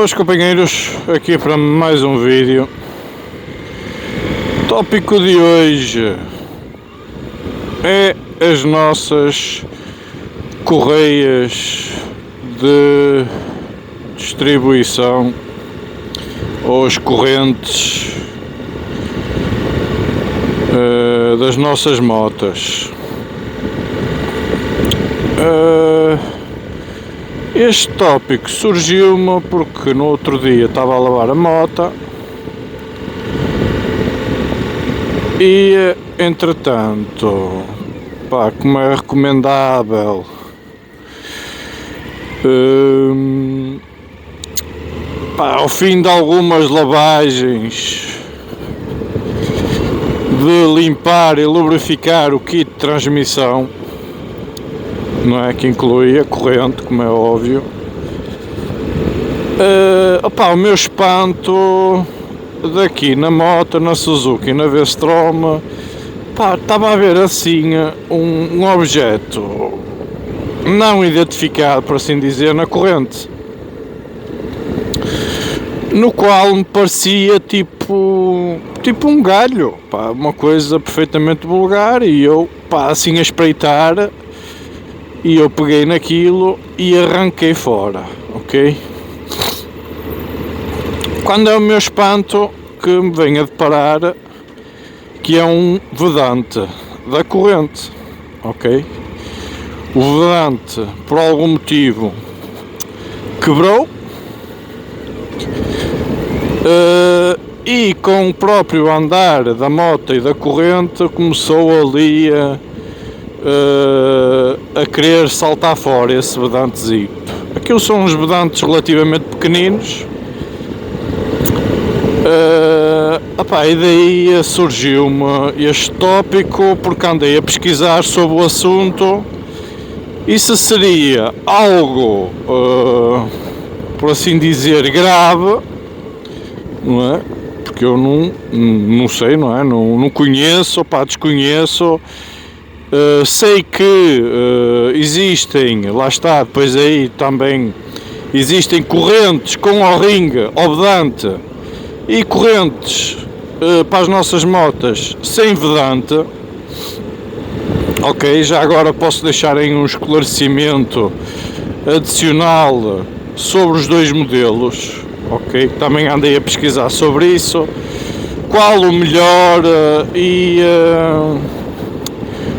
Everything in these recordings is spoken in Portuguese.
Boas companheiros, aqui para mais um vídeo. Tópico de hoje é as nossas correias de distribuição ou as correntes das nossas motas. Este tópico surgiu-me porque no outro dia estava a lavar a moto e, entretanto, como é recomendável, ao fim de algumas lavagens, de limpar e lubrificar o kit de transmissão, não é, que inclui a corrente, como é óbvio, o meu espanto daqui na moto, na Suzuki, na V-Strom, estava a ver assim um objeto não identificado, por assim dizer, na corrente, no qual me parecia tipo um galho, uma coisa perfeitamente vulgar, e eu, assim a espreitar, e eu peguei naquilo e arranquei fora, ok? Quando é o meu espanto que me venho a deparar que é um vedante da corrente, ok? O vedante, por algum motivo, quebrou, e com o próprio andar da moto e da corrente começou ali a querer saltar fora esse vedantezito. Aquilo são uns vedantes relativamente pequeninos, e daí surgiu-me este tópico porque andei a pesquisar sobre o assunto e se seria algo, por assim dizer, grave, não é? Porque eu não sei, não é? Não conheço, desconheço. Sei que existem, lá está, depois aí também existem correntes com O-ring, ou vedante, e correntes para as nossas motas sem vedante. Ok, já agora posso deixar aí um esclarecimento adicional sobre os dois modelos, ok? Também andei a pesquisar sobre isso, qual o melhor e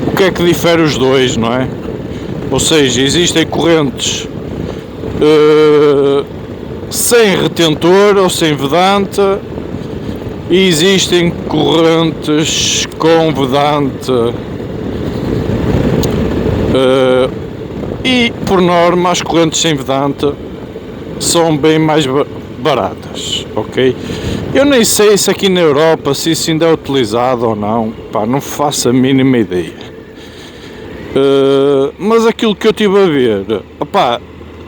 o que é que difere os dois, não é? Ou seja, existem correntes sem retentor ou sem vedante e existem correntes com vedante, e por norma as correntes sem vedante são bem mais baratas, ok? Eu nem sei se aqui na Europa se isso ainda é utilizado ou não, não faço a mínima ideia. Mas aquilo que eu estive a ver,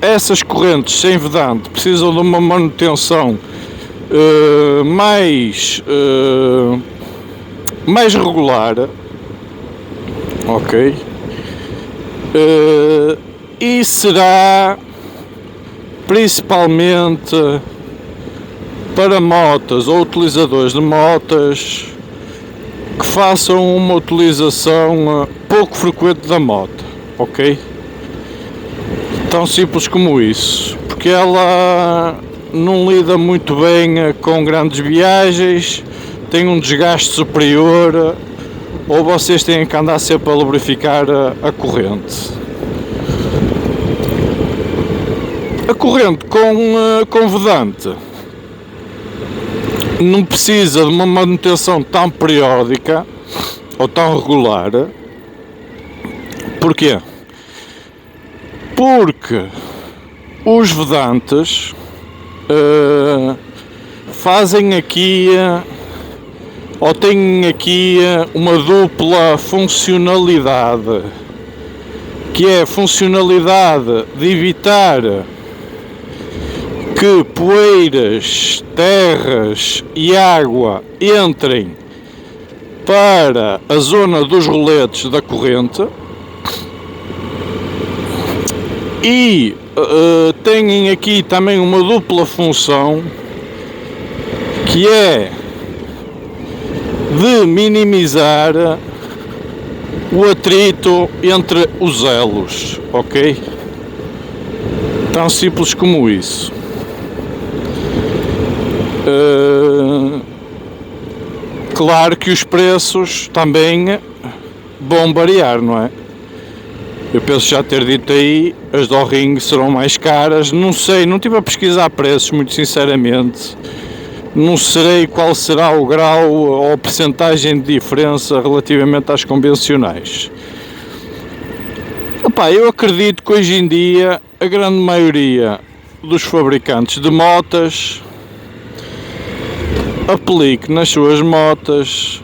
essas correntes sem vedante precisam de uma manutenção mais regular, ok? E será principalmente para motas ou utilizadores de motas que façam uma utilização pouco frequente da moto, ok? Tão simples como isso, porque ela não lida muito bem com grandes viagens, tem um desgaste superior, ou vocês têm que andar sempre a lubrificar a corrente. A corrente com vedante não precisa de uma manutenção tão periódica ou tão regular. Porquê? Porque os vedantes fazem aqui ou têm aqui uma dupla funcionalidade, que é a funcionalidade de evitar que poeiras, terras e água entrem para a zona dos roletes da corrente, e têm aqui também uma dupla função, que é de minimizar o atrito entre os elos, ok? Tão simples como isso. Claro que os preços também vão variar, não é? Eu penso já ter dito aí, as do Ring serão mais caras, não sei, não estive a pesquisar preços, muito sinceramente. Não sei qual será o grau ou a percentagem de diferença relativamente às convencionais. Epá, eu acredito que hoje em dia a grande maioria dos fabricantes de motas aplique nas suas motas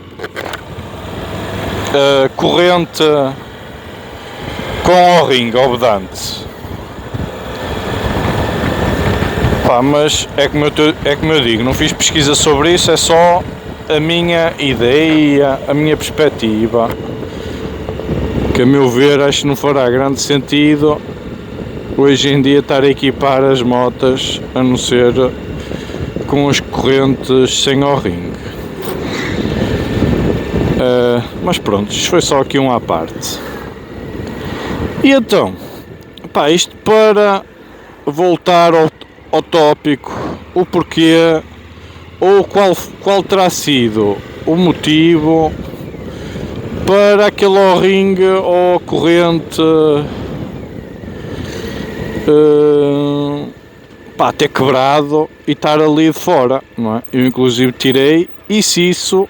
a corrente com O-ring obedante. Pá, mas é como eu digo, não fiz pesquisa sobre isso, é só a minha ideia, a minha perspectiva, que a meu ver acho que não fará grande sentido hoje em dia estar a equipar as motas, a não ser com as correntes sem O-ring. Mas pronto, isto foi só aqui um à parte. E então, pá, isto para voltar ao tópico, o porquê ou qual terá sido o motivo para aquele O-ring ou corrente ter quebrado e estar ali de fora, não é? Eu inclusive tirei, e se isso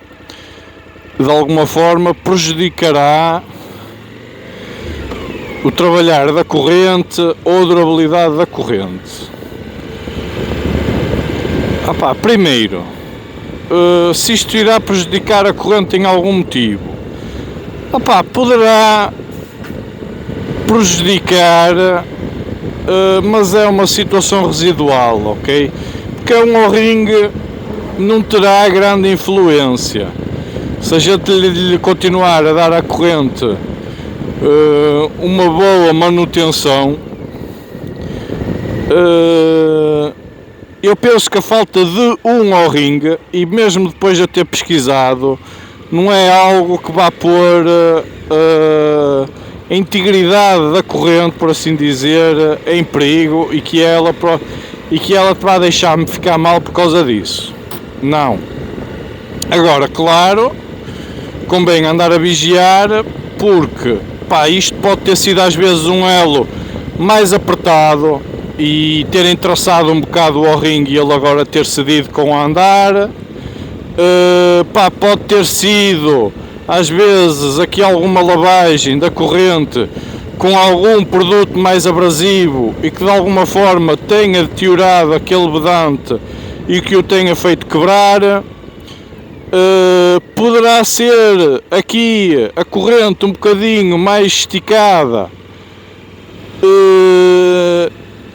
de alguma forma prejudicará o trabalhar da corrente ou a durabilidade da corrente. Primeiro, se isto irá prejudicar a corrente em algum motivo, poderá prejudicar, mas é uma situação residual, ok? Porque um O-ring não terá grande influência. Se a gente lhe continuar a dar à corrente uma boa manutenção, eu penso que a falta de um O-ring, e mesmo depois de eu ter pesquisado, não é algo que vá pôr a integridade da corrente, por assim dizer, em perigo, e que ela te vá deixar-me ficar mal por causa disso. Não. Agora, claro, convém andar a vigiar, porque isto pode ter sido às vezes um elo mais apertado e terem traçado um bocado o O-ring e ele agora ter cedido com a andar. Pode ter sido às vezes aqui alguma lavagem da corrente com algum produto mais abrasivo e que de alguma forma tenha deteriorado aquele vedante e que o tenha feito quebrar. Poderá ser aqui a corrente um bocadinho mais esticada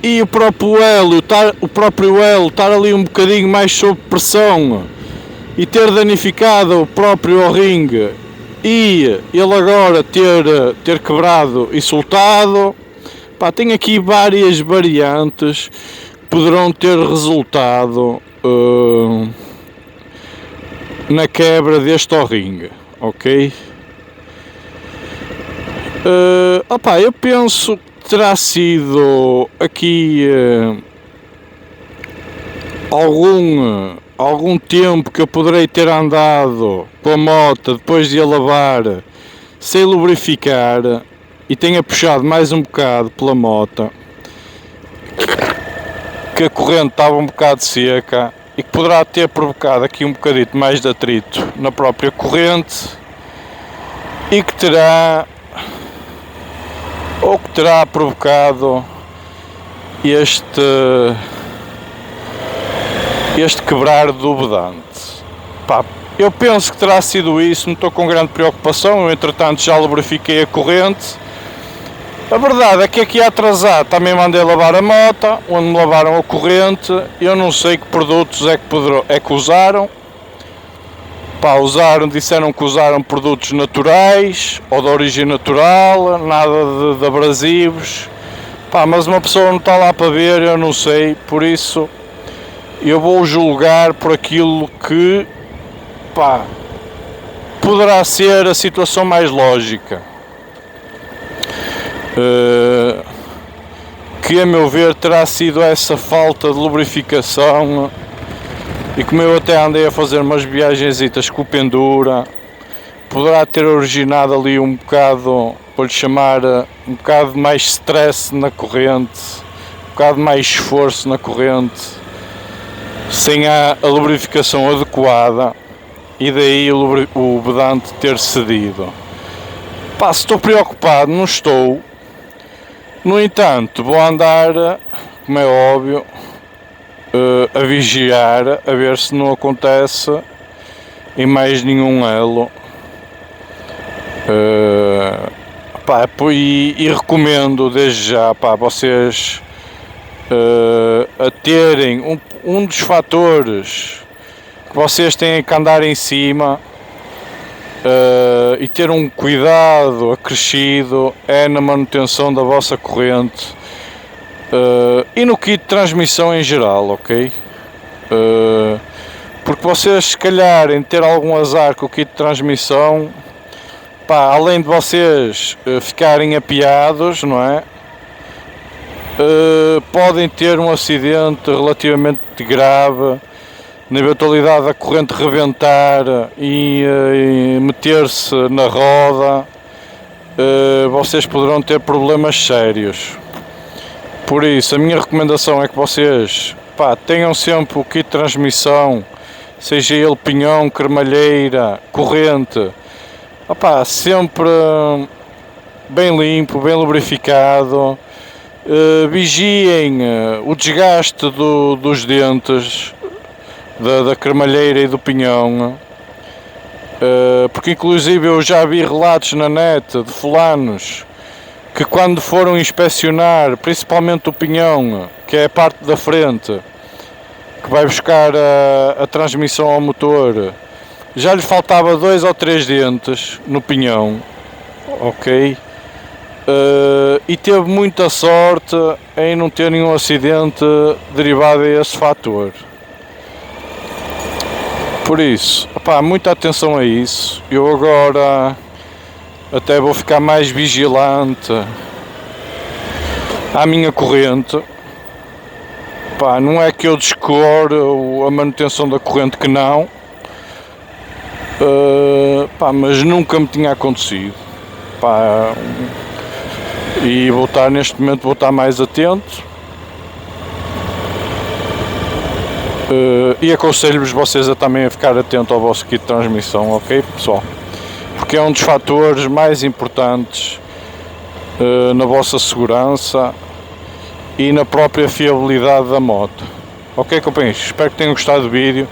e o próprio elo estar ali um bocadinho mais sob pressão e ter danificado o próprio O-ring e ele agora ter quebrado e soltado. Tem aqui várias variantes que poderão ter resultado na quebra deste O-ring, ok? Eu penso que terá sido aqui algum tempo que eu poderei ter andado com a moto depois de a lavar sem lubrificar e tenha puxado mais um bocado pela moto, que a corrente estava um bocado seca e que poderá ter provocado aqui um bocadito mais de atrito na própria corrente e que terá provocado este quebrar do vedante. Eu penso que terá sido isso, não estou com grande preocupação, eu entretanto já lubrifiquei a corrente. A verdade é que aqui atrasado também mandei lavar a moto, onde me lavaram a corrente. Eu não sei que produtos é que usaram. Disseram que usaram produtos naturais ou de origem natural, nada de abrasivos, Pá, mas uma pessoa não está lá para ver, eu não sei, por isso eu vou julgar por aquilo que, pá, poderá ser a situação mais lógica. Que a meu ver terá sido essa falta de lubrificação, e como eu até andei a fazer umas viagensitas com o pendura, poderá ter originado ali um bocado, vou-lhe chamar, um bocado mais stress na corrente, um bocado mais esforço na corrente, sem a lubrificação adequada, e daí o vedante ter cedido. Pá, se estou preocupado, não estou. No entanto, vou andar, como é óbvio, a vigiar, a ver se não acontece em mais nenhum elo. Pá, e recomendo desde já, pá, vocês a terem um dos fatores que vocês têm que andar em cima e ter um cuidado acrescido é na manutenção da vossa corrente e no kit de transmissão em geral, ok? Porque vocês, se calhar, em ter algum azar com o kit de transmissão, pá, além de vocês ficarem apiados, não é? Podem ter um acidente relativamente grave, na eventualidade da corrente rebentar e meter-se na roda, vocês poderão ter problemas sérios. Por isso, a minha recomendação é que vocês, pá, tenham sempre o kit de transmissão, seja ele pinhão, cremalheira, corrente, opá, sempre bem limpo, bem lubrificado. Vigiem o desgaste dos dentes da cremalheira e do pinhão, porque inclusive eu já vi relatos na net de fulanos que, quando foram inspecionar principalmente o pinhão, que é a parte da frente que vai buscar a transmissão ao motor, já lhe faltava 2 ou 3 dentes no pinhão, ok? E teve muita sorte em não ter nenhum acidente derivado a esse fator. Por isso, opá, muita atenção a isso. Eu agora até vou ficar mais vigilante à minha corrente. Opá, não é que eu descoro a manutenção da corrente, que não, mas nunca me tinha acontecido. Opá, e neste momento vou estar mais atento. E aconselho-vos vocês a também ficar atento ao vosso kit de transmissão, ok, pessoal? Porque é um dos fatores mais importantes na vossa segurança e na própria fiabilidade da moto. Ok, companheiros? Espero que tenham gostado do vídeo.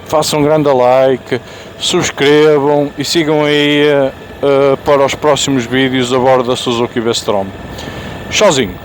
Façam um grande like, subscrevam e sigam aí para os próximos vídeos a bordo da Suzuki V-Strom. Tchauzinho!